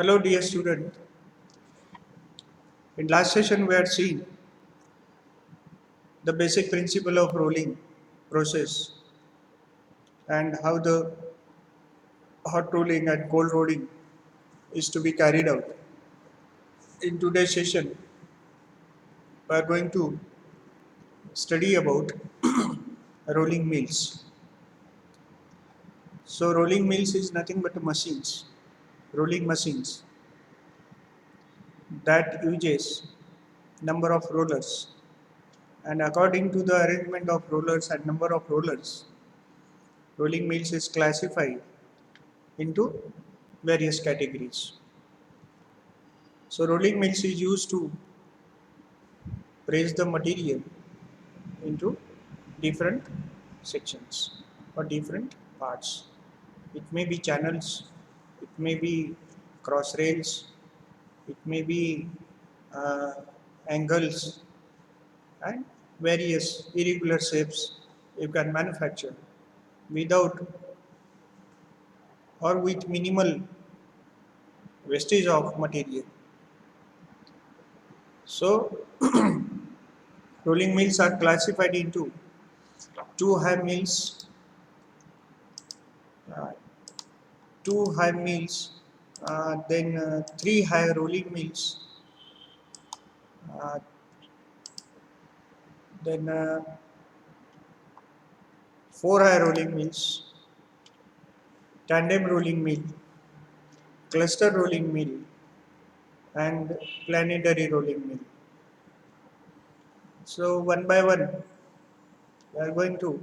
Hello dear student. In last session we had seen the basic principle of rolling process and how the hot rolling and cold rolling is to be carried out. In today's session we are going to study about rolling mills. So rolling mills is nothing but machines, rolling machines that uses number of rollers, and according to the arrangement of rollers and number of rollers, rolling mills is classified into various categories. So rolling mills is used to press the material into different sections or different parts. It may be channels, it may be cross rails, it may be uh, angles and various irregular shapes you can manufacture without or with minimal wastage of material. So rolling mills are classified into two high mills, uh, then three high rolling mills, uh, then four high rolling mills, tandem rolling mill, cluster rolling mill, and planetary rolling mill. So one by one, we are going to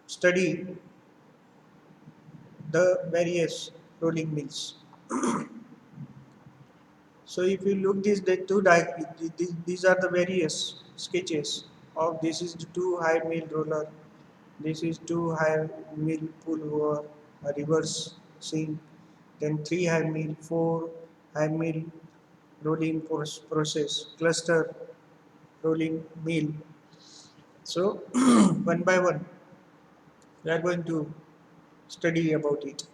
study the various rolling mills. So if you look these are the various sketches of this is the two high mill roller, this is two high mill pull over, a reverse sink, then three high mill, four high mill rolling process, cluster rolling mill. So one by one, we are going to study about it.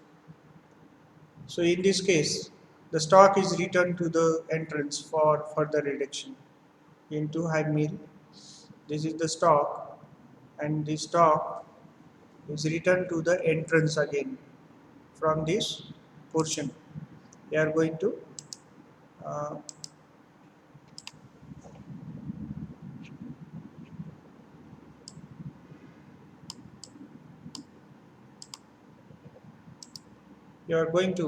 So in this case, the stock is returned to the entrance for further reduction into high mill. This is the stock, and the stock is returned to the entrance again from this portion. We are going to uh, you are going to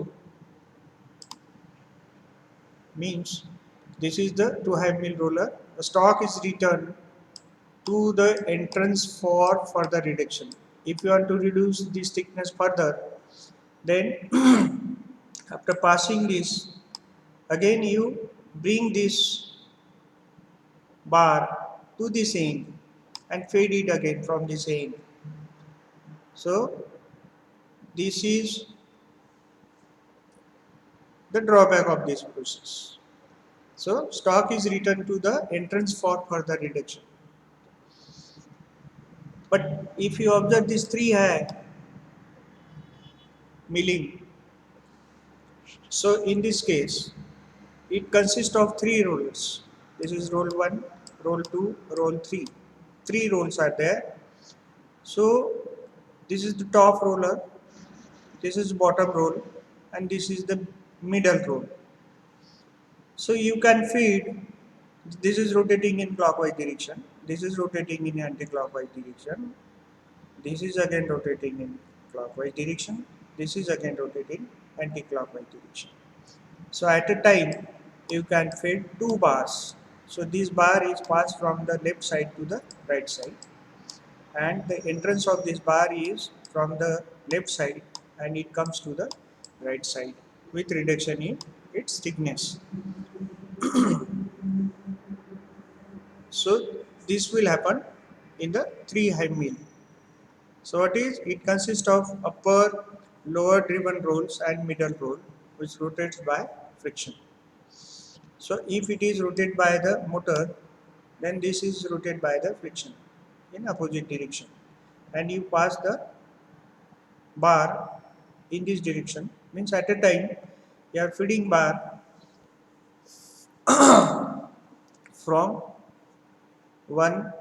means this is the two high mill roller. The stock is returned to the entrance for further reduction. If you want to reduce this thickness further, then after passing this, again you bring this bar to this end and fade it again from this end. So this is the drawback of this process. So stock is returned to the entrance for further reduction. But if you observe this three high milling, so in this case, it consists of three rollers. This is roll 1, roll 2, roll 3. Three rolls are there. So this is the top roller, this is bottom roll, and this is the middle roll. So you can feed, this is rotating in clockwise direction, this is rotating in anti-clockwise direction, this is again rotating in clockwise direction, this is again rotating anti-clockwise direction. So at a time, you can feed two bars. So this bar is passed from the left side to the right side, and the entrance of this bar is from the left side and it comes to the right side with reduction in its thickness. So this will happen in the three high mill. So what is it consists of upper, lower driven rolls and middle roll which rotates by friction. So if it is rotated by the motor, then this is rotated by the friction in opposite direction, and you pass the bar in this direction, means at a time you are feeding bar from one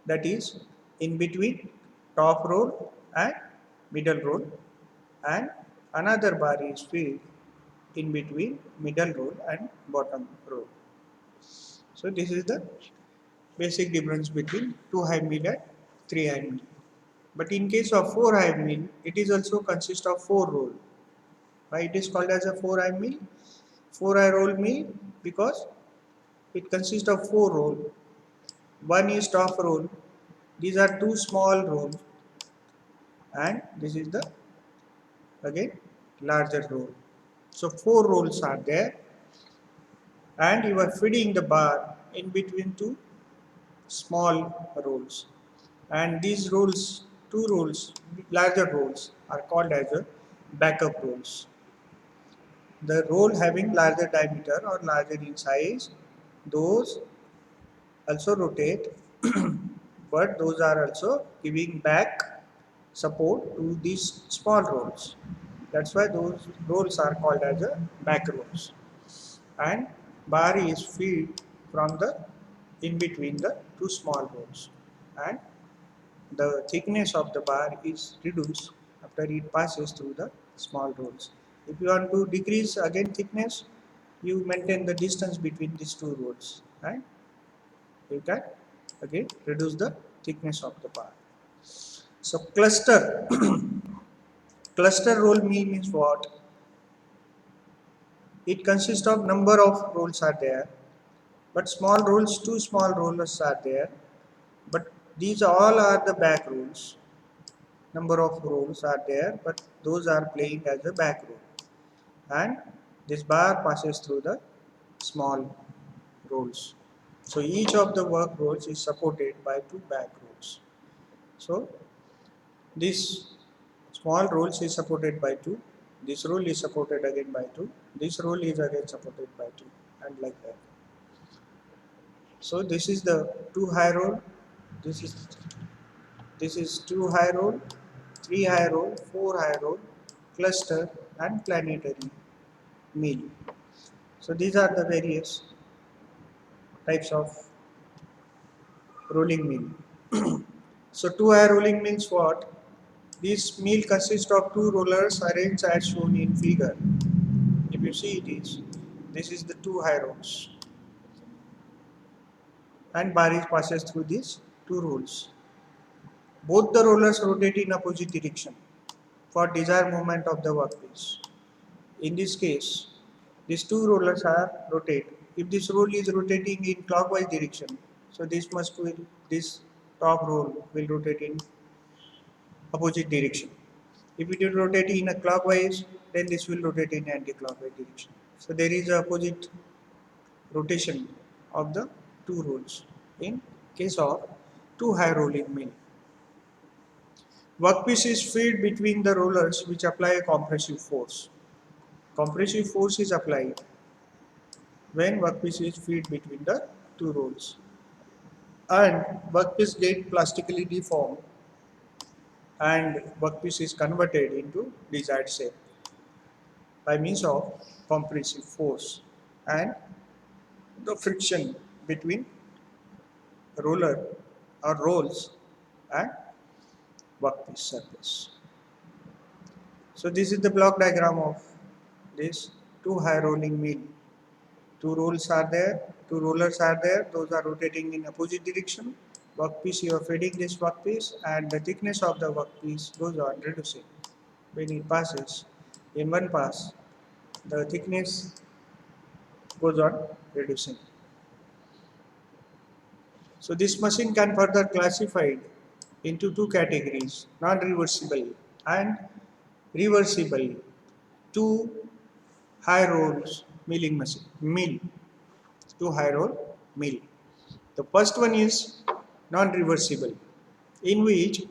that is in between top roll and middle roll, and another bar is fed in between middle roll and bottom roll. So this is the basic difference between 2 hive mill and 3 hive mill. But in case of 4 hive mill, it is also consist of 4 roll. Why it is called as a 4 hive mill? 4 hive roll mill because it consists of 4 roll. One is top roll. These are two small rolls, and this is the again larger roll. So 4 rolls are there, and you are feeding the bar in between two small rolls, and these rolls, two rolls, larger rolls, are called as a backup rolls. The roll having larger diameter or larger in size, those also rotate, but those are also giving back support to these small rolls. That's why those rolls are called as a back rolls. And bar is fed from the in between the two small rolls, and the thickness of the bar is reduced after it passes through the small rolls. If you want to decrease again thickness, you maintain the distance between these two rolls, and you can again reduce the thickness of the bar. So cluster cluster roll means what? It consists of number of rolls are there, but small rolls, two small rollers are there, but these all are the back rolls. Number of rolls are there, but those are playing as a back roll, and this bar passes through the small rolls. So each of the work rolls is supported by two back rolls. So this small rolls is supported by two, this roll is supported again by two, this roll is again supported by two, and like that. So this is the two high roll, this is two high roll, three high roll, four high roll, cluster, and planetary mill. So these are the various types of rolling mill. So two high rolling means what? This mill consists of two rollers arranged as shown in figure. If you see this is the two high rolls, and bar is passes through these two rolls. Both the rollers rotate in opposite direction for desired movement of the workpiece. In this case, these two rollers are rotate. If this roll is rotating in clockwise direction, so this top roll will rotate in opposite direction. If it is rotating in a clockwise, then this will rotate in anti-clockwise direction. So there is a opposite rotation of the two rolls in case of two high rolling mill. Workpiece is fed between the rollers which apply a compressive force. Compressive force is applied when workpiece is fed between the two rolls, and workpiece get plastically deformed, and workpiece is converted into desired shape by means of compressive force and the friction between roller or rolls and workpiece surface. So this is the block diagram of this two high rolling mill. Two rolls are there, two rollers are there, those are rotating in opposite direction. Workpiece, you are feeding this workpiece, and the thickness of the workpiece goes on reducing. When it passes in one pass, the thickness goes on reducing. So this machine can further classified into two categories, non-reversible and reversible. Two high rolls milling machine, mill, two high roll mill. The first one is non-reversible, in which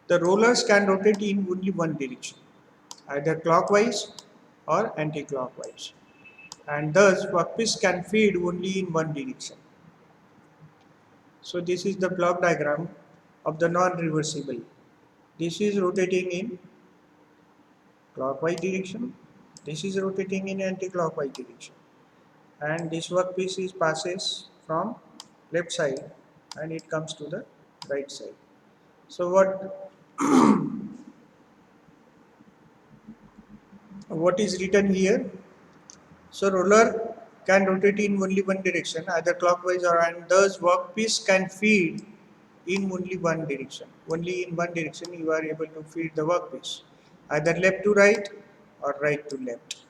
the rollers can rotate in only one direction, either clockwise or anti-clockwise, and thus workpiece can feed only in one direction. So this is the block diagram of the non-reversible. This is rotating in clockwise direction, This is rotating in anti-clockwise direction, and this workpiece is passes from left side and it comes to the right side. So what is written here? So roller can rotate in only one direction, either clockwise or, and thus workpiece can feed in only one direction. Only in one direction you are able to feed the workpiece, either left to right or right to left.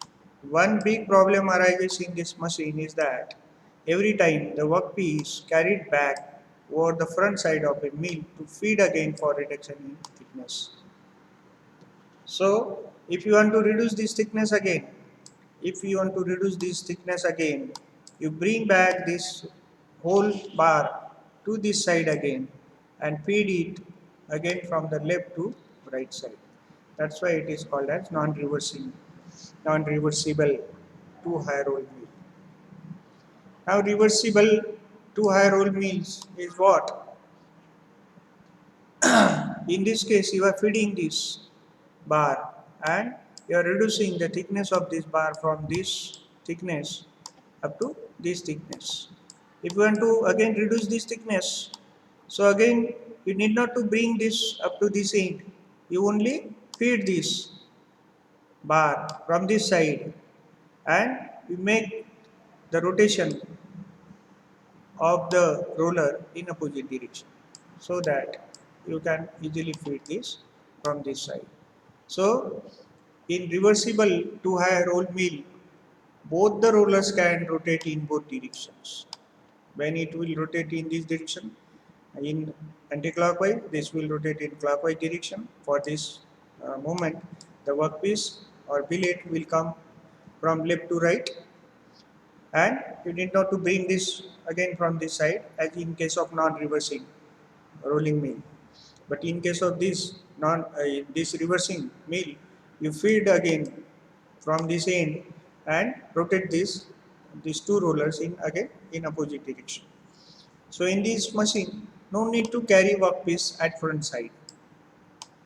One big problem arises in this machine is that every time the workpiece carried back over the front side of a mill to feed again for reduction in thickness. So if you want to reduce this thickness again, you bring back this whole bar to this side again and feed it again from the left to right side. That's why it is called as non-reversible two high roll mill. Now reversible two high roll mills is what? In this case you are feeding this bar and you are reducing the thickness of this bar from this thickness up to this thickness. If you want to again reduce this thickness, so again you need not to bring this up to this end. You only feed this bar from this side and you make the rotation of the roller in opposite direction so that you can easily feed this from this side. So in reversible two high roll mill, both the rollers can rotate in both directions. When it will rotate in this direction, in anti-clockwise, this will rotate in clockwise direction. For this movement, the workpiece or billet will come from left to right, and you need not to bring this again from this side as in case of non-reversing rolling mill. But in case of this reversing mill, you feed again from this end and rotate these two rollers in again in opposite direction. So in this machine, no need to carry workpiece at front side.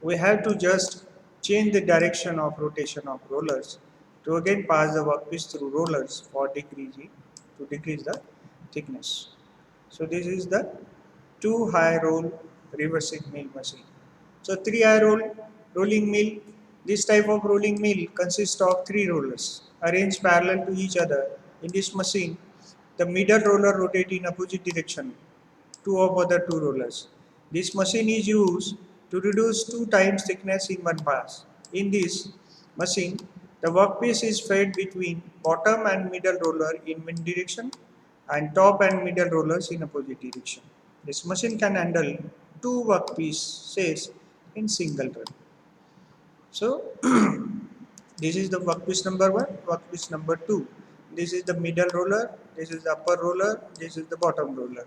We have to just change the direction of rotation of rollers to again pass the workpiece through rollers for decrease the thickness. So this is the two high roll reversing mill machine. So three high roll rolling mill. This type of rolling mill consists of three rollers arranged parallel to each other. In this machine, the middle roller rotates in opposite direction two of other two rollers. This machine is used to reduce two times thickness in one pass. In this machine, the workpiece is fed between bottom and middle roller in one direction and top and middle rollers in opposite direction. This machine can handle two workpieces in single run. So this is the workpiece number one, workpiece number two. This is the middle roller, this is the upper roller, this is the bottom roller.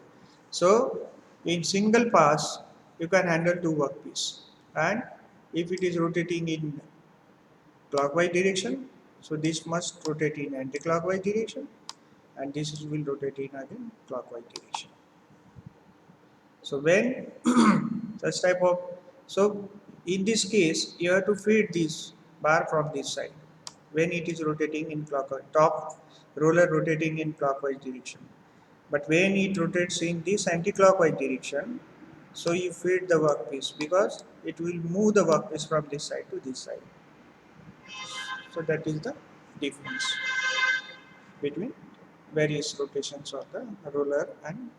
So in single pass, you can handle two workpiece. And if it is rotating in clockwise direction, so this must rotate in anti-clockwise direction, and will rotate in again clockwise direction. So when such type of, so in this case you have to feed this bar from this side when it is rotating in clockwise, top roller rotating in clockwise direction. But when it rotates in this anti-clockwise direction, so you feed the workpiece because it will move the workpiece from this side to this side. So that is the difference between various rotations of the roller and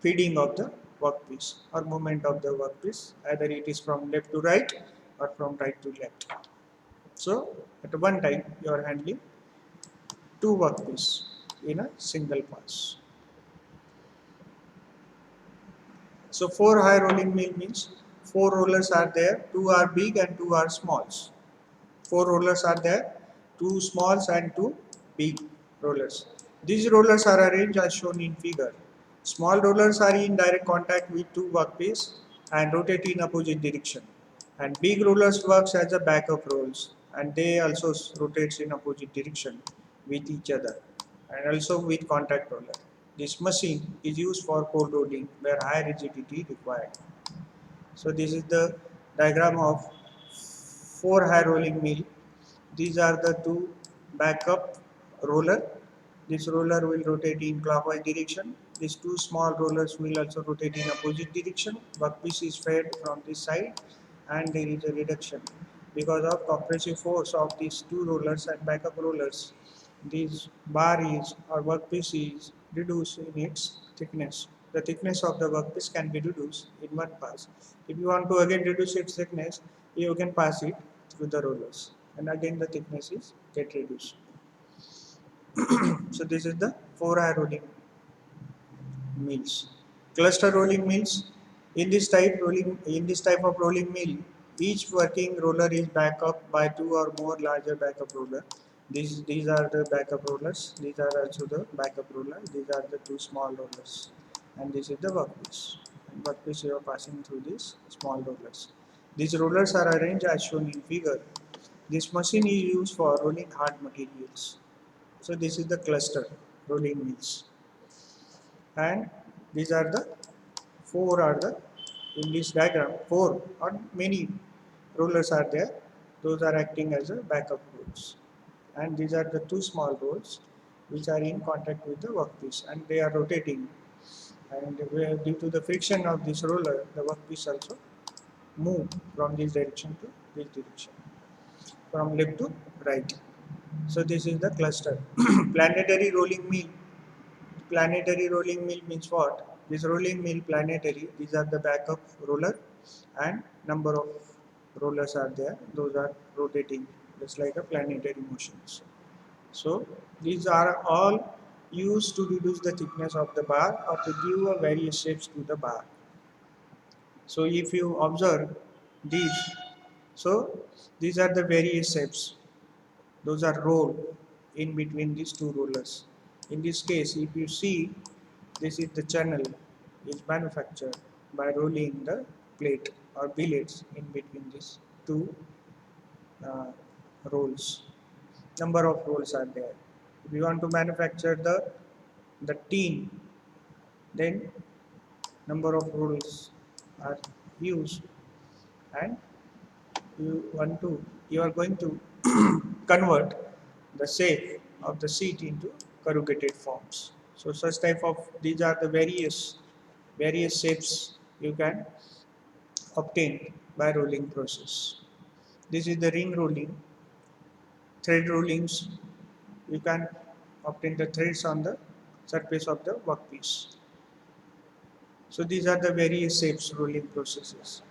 feeding of the workpiece or movement of the workpiece, either it is from left to right or from right to left. So at one time you are handling two workpiece in a single pass. So four high rolling mill means four rollers are there, two are big and two are smalls. Four rollers are there, two smalls and two big rollers. These rollers are arranged as shown in figure. Small rollers are in direct contact with two workpiece and rotate in opposite direction. And big rollers works as a backup rolls and they also rotates in opposite direction with each other and also with contact roller. This machine is used for cold rolling where high rigidity required. So this is the diagram of four high rolling mill. These are the two backup roller. This roller will rotate in clockwise direction. These two small rollers will also rotate in opposite direction. Workpiece is fed from this side and there is a reduction. Because of compressive force of these two rollers and backup rollers, this bar is or workpiece is reduced in its thickness. The thickness of the workpiece can be reduced in one pass. If you want to again reduce its thickness, you can pass it through the rollers and again the thickness is get reduced. So this is the 4-eye rolling mills. Cluster rolling mills. In this type of rolling mill, each working roller is backed up by two or more larger backup roller. These are the backup rollers. These are also the backup roller. These are the two small rollers, and this is the workpiece. And workpiece you are passing through these small rollers. These rollers are arranged as shown in figure. This machine is used for rolling hard materials. So this is the cluster rolling mills, and these are the four are the in this diagram four or many rollers are there. Those are acting as a backup rolls, and these are the two small rolls which are in contact with the workpiece and they are rotating. And due to the friction of this roller, the workpiece also move from this direction to this direction, from left to right. So this is the cluster. Planetary rolling mill. Planetary rolling mill means what? This rolling mill planetary, these are the backup roller and number of rollers are there. Those are rotating just like a planetary motions. So these are all used to reduce the thickness of the bar or to give a various shapes to the bar. So if you observe these, so these are the various shapes. Those are rolled in between these two rollers. In this case, if you see, this is the channel is manufactured by rolling the plate or billets in between these two uh, rolls. Number of rolls are there. If you want to manufacture the tin, then number of rolls are used, and you are going to convert the shape of the seat into corrugated forms. So such type of these are the various shapes you can obtain by rolling process. This is the ring rolling, thread rollings. You can obtain the threads on the surface of the workpiece. So these are the various shapes rolling processes.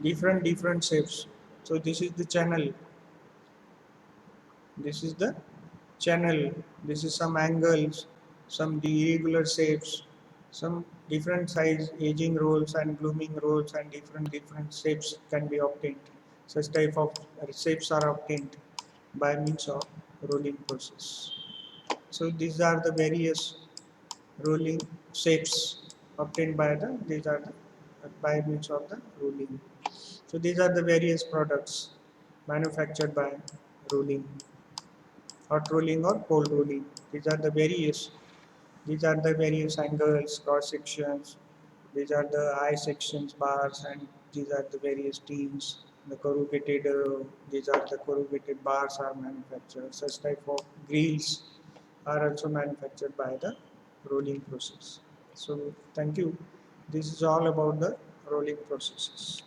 Different shapes. So this is the channel. This is the channel. This is some angles, some irregular shapes, some different size aging rolls and blooming rolls and different shapes can be obtained. Such type of shapes are obtained by means of rolling process. So these are the various rolling shapes obtained by by means of the rolling. So these are the various products manufactured by rolling, hot rolling or cold rolling. These are the various these are the various angles, cross sections. These are the eye sections, bars, and these are the various teams. The corrugated, these are the corrugated bars are manufactured. Such type of grills are also manufactured by the rolling process. So thank you. This is all about the rolling processes.